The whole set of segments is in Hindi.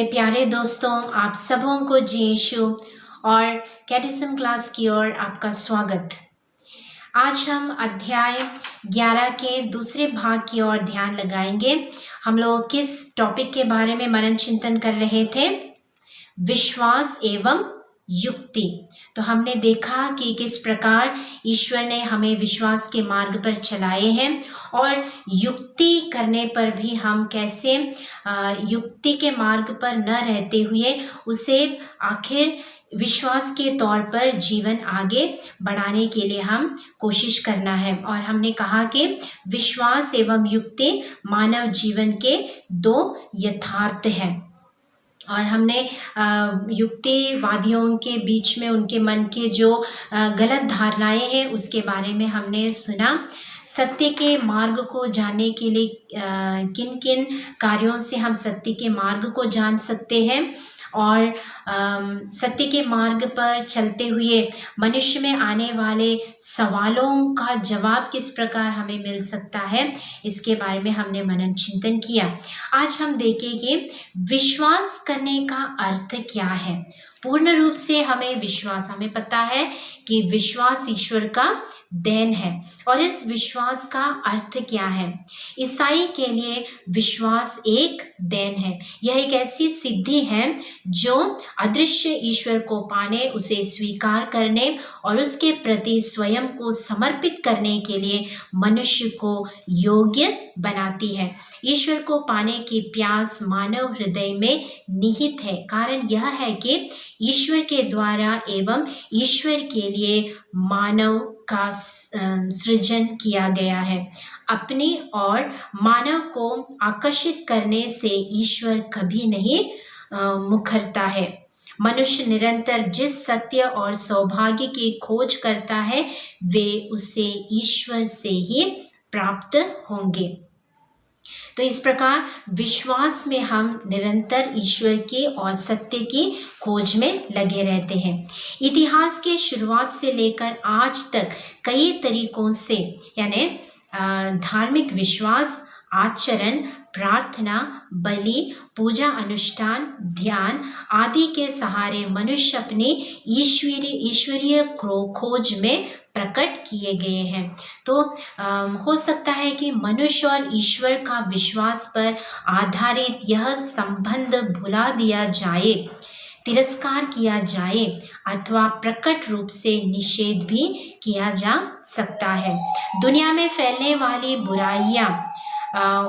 मेरे प्यारे दोस्तों, आप सबों को जी यीशु और कैटेकिज्म क्लास की ओर आपका स्वागत। आज हम अध्याय 11 के दूसरे भाग की ओर ध्यान लगाएंगे। हम लोग किस टॉपिक के बारे में मनन चिंतन कर रहे थे? विश्वास एवं युक्ति। तो हमने देखा कि किस प्रकार ईश्वर ने हमें विश्वास के मार्ग पर चलाए हैं और युक्ति करने पर भी हम कैसे युक्ति के मार्ग पर न रहते हुए उसे आखिर विश्वास के तौर पर जीवन आगे बढ़ाने के लिए हम कोशिश करना है। और हमने कहा कि विश्वास एवं युक्ति मानव जीवन के दो यथार्थ हैं। और हमने युक्तिवादियों के बीच में उनके मन के जो गलत धारणाएं हैं उसके बारे में हमने सुना। सत्य के मार्ग को जानने के लिए किन किन कार्यों से हम सत्य के मार्ग को जान सकते हैं और सत्य के मार्ग पर चलते हुए मनुष्य में आने वाले सवालों का जवाब किस प्रकार हमें मिल सकता है, इसके बारे में हमने मनन चिंतन किया। आज हम देखेंगे विश्वास करने का अर्थ क्या है। पूर्ण रूप से हमें पता है कि विश्वास ईश्वर का देन है और इस विश्वास का अर्थ क्या है। ईसाई के लिए विश्वास एक देन है। यह एक ऐसी सिद्धि है जो अदृश्य ईश्वर को पाने, उसे स्वीकार करने और उसके प्रति स्वयं को समर्पित करने के लिए मनुष्य को योग्य बनाती है। ईश्वर को पाने की प्यास मानव हृदय में निहित है। कारण यह है कि ईश्वर के द्वारा एवं ईश्वर के लिए मानव का सृजन किया गया है। अपनी और मानव को आकर्षित करने से ईश्वर कभी नहीं मुखरता है। मनुष्य निरंतर जिस सत्य और सौभाग्य की खोज करता है वे उसे ईश्वर से ही प्राप्त होंगे। तो इस प्रकार विश्वास में हम निरंतर ईश्वर की और सत्य की खोज में लगे रहते हैं। इतिहास के शुरुआत से लेकर आज तक कई तरीकों से यानी धार्मिक विश्वास, आचरण, प्रार्थना, बलि, पूजा, अनुष्ठान, ध्यान आदि के सहारे मनुष्य अपनी ईश्वरीय खोज में प्रकट किए गए हैं। तो हो सकता है कि मनुष्य और ईश्वर का विश्वास पर आधारित यह संबंध भुला दिया जाए, तिरस्कार किया जाए अथवा प्रकट रूप से निषेध भी किया जा सकता है। दुनिया में फैलने वाली बुराइयां,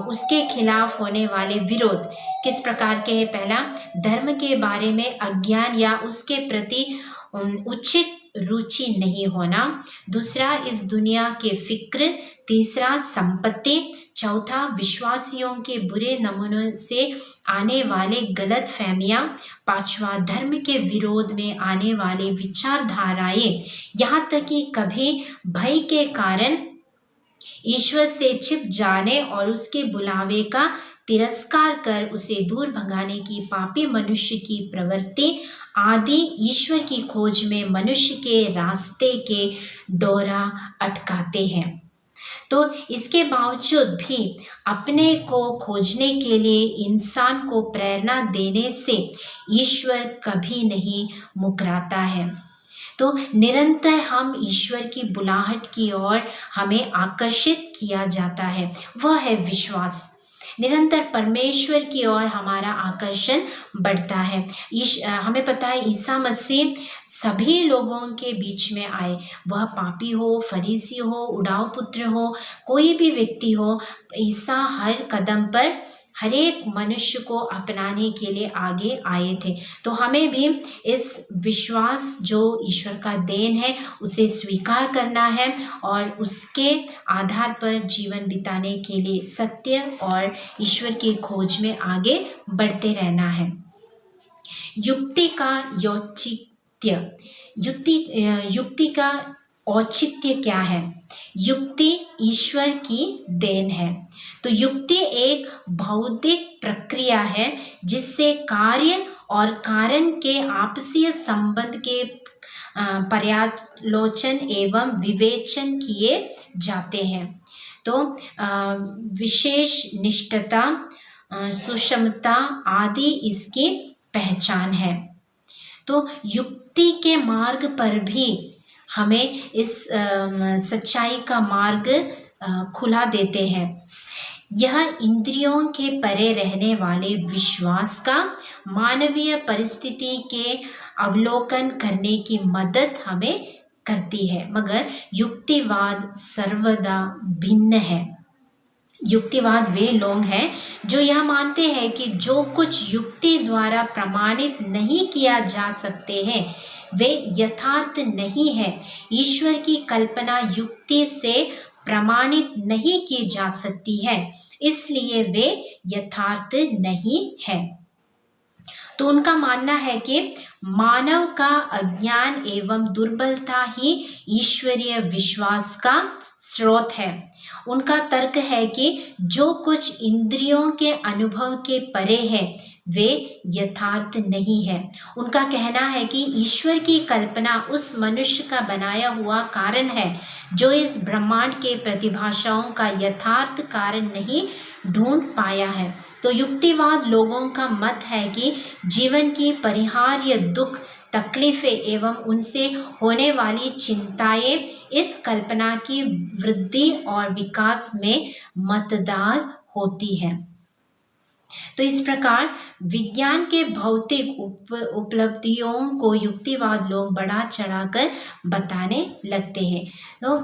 उसके खिलाफ होने वाले विरोध किस प्रकार के हैं? पहला, धर्म के बारे में अज्ञान या उसके प्रति उचित रुचि नहीं होना। दूसरा, इस दुनिया के फिक्र। तीसरा, संपत्ति। चौथा, विश्वासियों के बुरे नमूनों से आने वाले गलत फहमियाँ। पांचवा, धर्म के विरोध में आने वाले विचारधाराएं। यहाँ तक कि कभी भय के कारण ईश्वर से छिप जाने और उसके बुलावे का तिरस्कार कर उसे दूर भगाने की पापी मनुष्य की प्रवृत्ति आदि ईश्वर की खोज में मनुष्य के रास्ते के डोरा अटकाते हैं। तो इसके बावजूद भी अपने को खोजने के लिए इंसान को प्रेरणा देने से ईश्वर कभी नहीं मुकराता है। तो निरंतर हम ईश्वर की बुलाहट की ओर हमें आकर्षित किया जाता है, वह है विश्वास। निरंतर परमेश्वर की ओर हमारा आकर्षण बढ़ता है। हमें पता है ईसा मसीह सभी लोगों के बीच में आए, वह पापी हो, फरीसी हो, उड़ाऊ पुत्र हो, कोई भी व्यक्ति हो, ईसा हर कदम पर हर एक मनुष्य को अपनाने के लिए आगे आए थे। तो हमें भी इस विश्वास जो ईश्वर का देन है उसे स्वीकार करना है और उसके आधार पर जीवन बिताने के लिए सत्य और ईश्वर की खोज में आगे बढ़ते रहना है। युक्ति का औचित्य। युक्ति का औचित्य क्या है? युक्ति ईश्वर की देन है। तो युक्ति एक बौद्धिक प्रक्रिया है जिससे कार्य और कारण के आपसी संबंध के पर्यालोचन एवं विवेचन किए जाते हैं। तो विशेष निष्ठता, सुषमता आदि इसकी पहचान है। तो युक्ति के मार्ग पर भी हमें इस सच्चाई का मार्ग खुला देते हैं। यह इंद्रियों के परे रहने वाले विश्वास का मानवीय परिस्थिति के अवलोकन करने की मदद हमें करती है, मगर युक्तिवाद सर्वदा भिन्न है। युक्तिवाद वे लोग हैं जो यह मानते हैं कि जो कुछ युक्ति द्वारा प्रमाणित नहीं किया जा सकते हैं वे यथार्थ नहीं है। ईश्वर की कल्पना युक्ति से प्रमाणित नहीं की जा सकती है, इसलिए वे यथार्थ नहीं है। तो उनका मानना है कि मानव का अज्ञान एवं दुर्बलता ही ईश्वरीय विश्वास का स्रोत है। उनका तर्क है कि जो कुछ इंद्रियों के अनुभव के परे है वे यथार्थ नहीं है। उनका कहना है कि ईश्वर की कल्पना उस मनुष्य का बनाया हुआ कारण है जो इस ब्रह्मांड के प्रतिभाषाओं का यथार्थ कारण नहीं ढूंढ पाया है। तो युक्तिवाद लोगों का मत है कि जीवन की परिहार्य दुख तकलीफें एवं उनसे होने वाली चिंताएं इस कल्पना की वृद्धि और विकास में मतदार होती है। तो इस प्रकार विज्ञान के भौतिक उपलब्धियों को युक्तिवाद लोग बढ़ा चढ़ाकर बताने लगते हैं। तो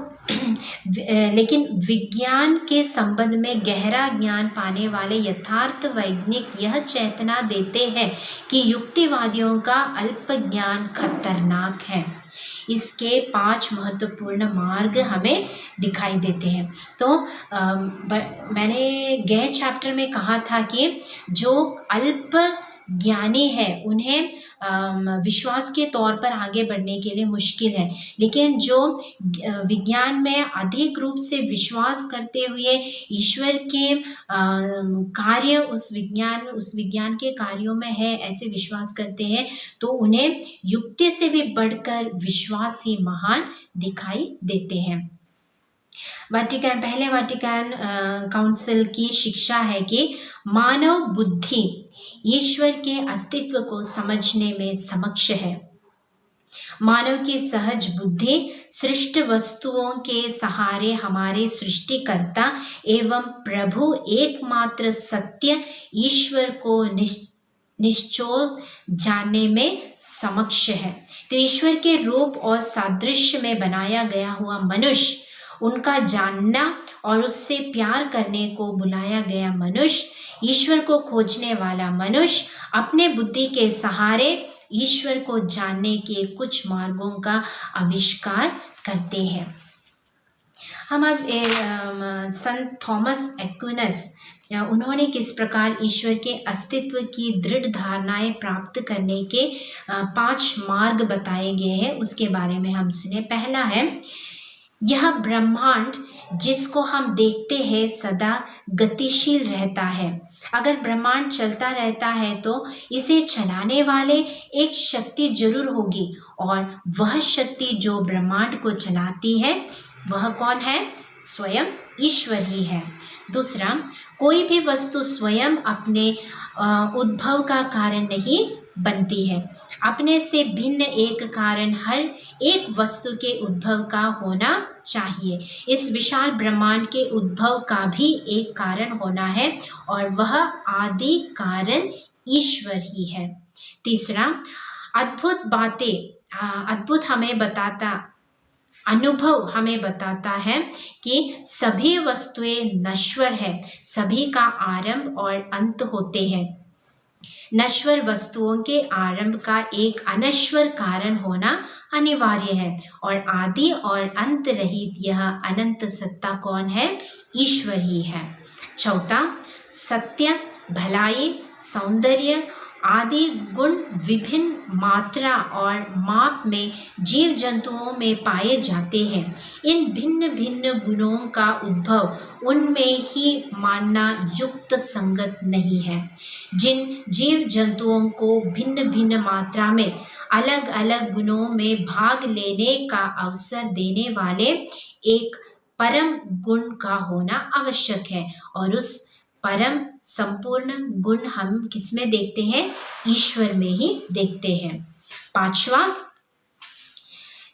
लेकिन विज्ञान के संबंध में गहरा ज्ञान पाने वाले यथार्थ वैज्ञानिक यह चेतना देते हैं कि युक्तिवादियों का अल्प ज्ञान खतरनाक है। इसके 5 महत्वपूर्ण मार्ग हमें दिखाई देते हैं। तो मैंने गए चैप्टर में कहा था कि जो अल्प ज्ञानी है उन्हें विश्वास के तौर पर आगे बढ़ने के लिए मुश्किल है, लेकिन जो विज्ञान में अधिक रूप से विश्वास करते हुए ईश्वर के कार्य उस विज्ञान के कार्यों में है ऐसे विश्वास करते हैं, तो उन्हें युक्ति से भी बढ़कर विश्वास ही महान दिखाई देते हैं। पहले वाटिकन काउंसिल की शिक्षा है कि मानव बुद्धि ईश्वर के अस्तित्व को समझने में समक्ष है। मानव की सहज बुद्धि सृष्ट वस्तुओं के सहारे हमारे सृष्टिकर्ता एवं प्रभु एकमात्र सत्य ईश्वर को निश्चोल जानने में समक्ष है। तो ईश्वर के रूप और सादृश्य में बनाया गया हुआ मनुष्य, उनका जानना और उससे प्यार करने को बुलाया गया मनुष्य, ईश्वर को खोजने वाला मनुष्य अपने बुद्धि के सहारे ईश्वर को जानने के कुछ मार्गों का आविष्कार करते हैं। हम अब संत थॉमस एक्विनस उन्होंने किस प्रकार ईश्वर के अस्तित्व की दृढ़ धारणाएं प्राप्त करने के 5 मार्ग बताए गए हैं उसके बारे में हम सुने। पहला है, यह ब्रह्मांड जिसको हम देखते हैं सदा गतिशील रहता है। अगर ब्रह्मांड चलता रहता है तो इसे चलाने वाले एक शक्ति जरूर होगी, और वह शक्ति जो ब्रह्मांड को चलाती है वह कौन है? स्वयं ईश्वर ही है। दूसरा, कोई भी वस्तु स्वयं अपने उद्भव का कारण नहीं बनती है। अपने से भिन्न एक कारण हर एक वस्तु के उद्भव का होना चाहिए। इस विशाल ब्रह्मांड के उद्भव का भी एक कारण होना है, और वह आदि कारण ईश्वर ही है। तीसरा, अनुभव हमें बताता है कि सभी वस्तुएं नश्वर है, सभी का आरंभ और अंत होते हैं। नश्वर वस्तुओं के आरंभ का एक अनश्वर कारण होना अनिवार्य है, और आदि और अंत रहित यह अनंत सत्ता कौन है? ईश्वर ही है। चौथा, सत्य, भलाई, सौंदर्य आदि गुण विभिन्न मात्रा और माप में जीव जंतुओं में पाए जाते हैं। इन भिन्न भिन्न गुणों का उद्भव उनमें ही मानना युक्त संगत नहीं है। जिन जीव जंतुओं को भिन्न भिन्न मात्रा में अलग अलग गुणों में भाग लेने का अवसर देने वाले एक परम गुण का होना आवश्यक है, और उस परम संपूर्ण गुण हम किसमें देखते हैं? ईश्वर में ही देखते हैं। 5वां,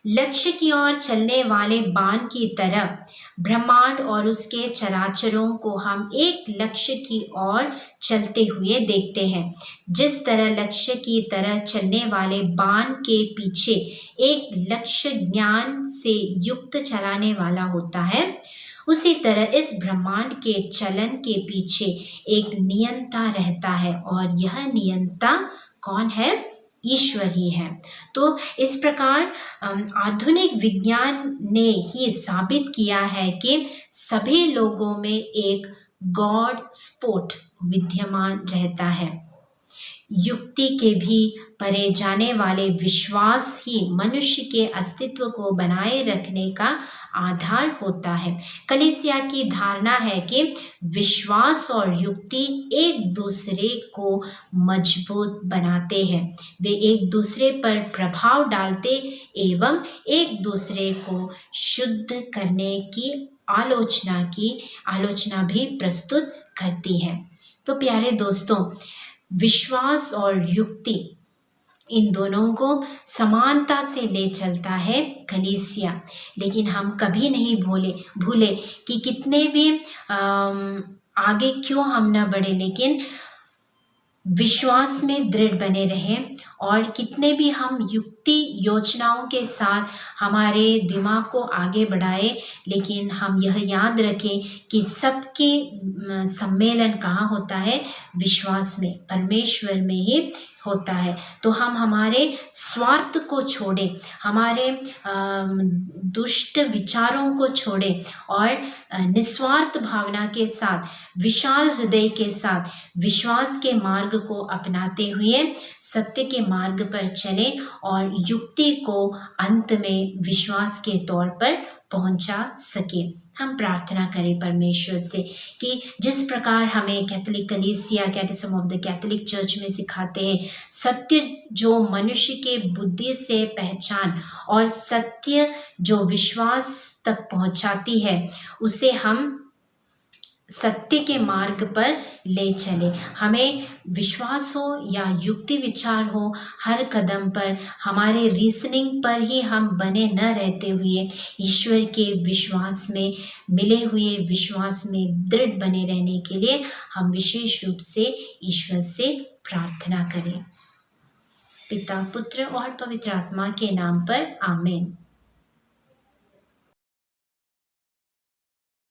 लक्ष्य की ओर चलने वाले बाण की तरह ब्रह्मांड और उसके चराचरों को हम एक लक्ष्य की ओर चलते हुए देखते हैं। जिस तरह लक्ष्य की तरह चलने वाले बाण के पीछे एक लक्ष्य ज्ञान से युक्त चलाने वाला होता है, उसी तरह इस ब्रह्मांड के चलन के पीछे एक नियंता रहता है, और यह नियंता कौन है? ईश्वर ही है। तो इस प्रकार आधुनिक विज्ञान ने ही साबित किया है कि सभी लोगों में एक गॉड स्पोर्ट विद्यमान रहता है। युक्ति के भी परे जाने वाले विश्वास ही मनुष्य के अस्तित्व को बनाए रखने का आधार होता है। कलीसिया की धारणा है कि विश्वास और युक्ति एक दूसरे को मजबूत बनाते हैं। वे एक दूसरे पर प्रभाव डालते एवं एक दूसरे को शुद्ध करने की आलोचना भी प्रस्तुत करती है। तो प्यारे दोस्तों, विश्वास और युक्ति इन दोनों को समानता से ले चलता है कलीसिया। लेकिन हम कभी नहीं भूले कि कितने भी आगे क्यों हम न बढ़े, लेकिन विश्वास में दृढ़ बने रहें, और कितने भी हम युक्ति योजनाओं के साथ हमारे दिमाग को आगे बढ़ाए, लेकिन हम यह याद रखें कि सबके सम्मेलन कहाँ होता है? विश्वास में, परमेश्वर में ही होता है। तो हम हमारे स्वार्थ को छोड़ें, हमारे दुष्ट विचारों को छोड़ें, और निस्वार्थ भावना के साथ, विशाल हृदय के साथ विश्वास के मार्ग को अपनाते हुए सत्य के मार्ग पर चलें, और युक्ति को अंत में विश्वास के तौर पर पहुंचा सके। हम प्रार्थना करें परमेश्वर से कि जिस प्रकार हमें कैथोलिक कलीसिया, कैटेकिज्म ऑफ द कैथोलिक चर्च में सिखाते हैं, सत्य जो मनुष्य के बुद्धि से पहचान और सत्य जो विश्वास तक पहुंचाती है, उसे हम सत्य के मार्ग पर ले चले। हमें विश्वास हो या युक्ति विचार हो, हर कदम पर हमारे रीजनिंग पर ही हम बने न रहते हुए ईश्वर के विश्वास में, मिले हुए विश्वास में दृढ़ बने रहने के लिए हम विशेष रूप से ईश्वर से प्रार्थना करें। पिता, पुत्र और पवित्र आत्मा के नाम पर आमीन।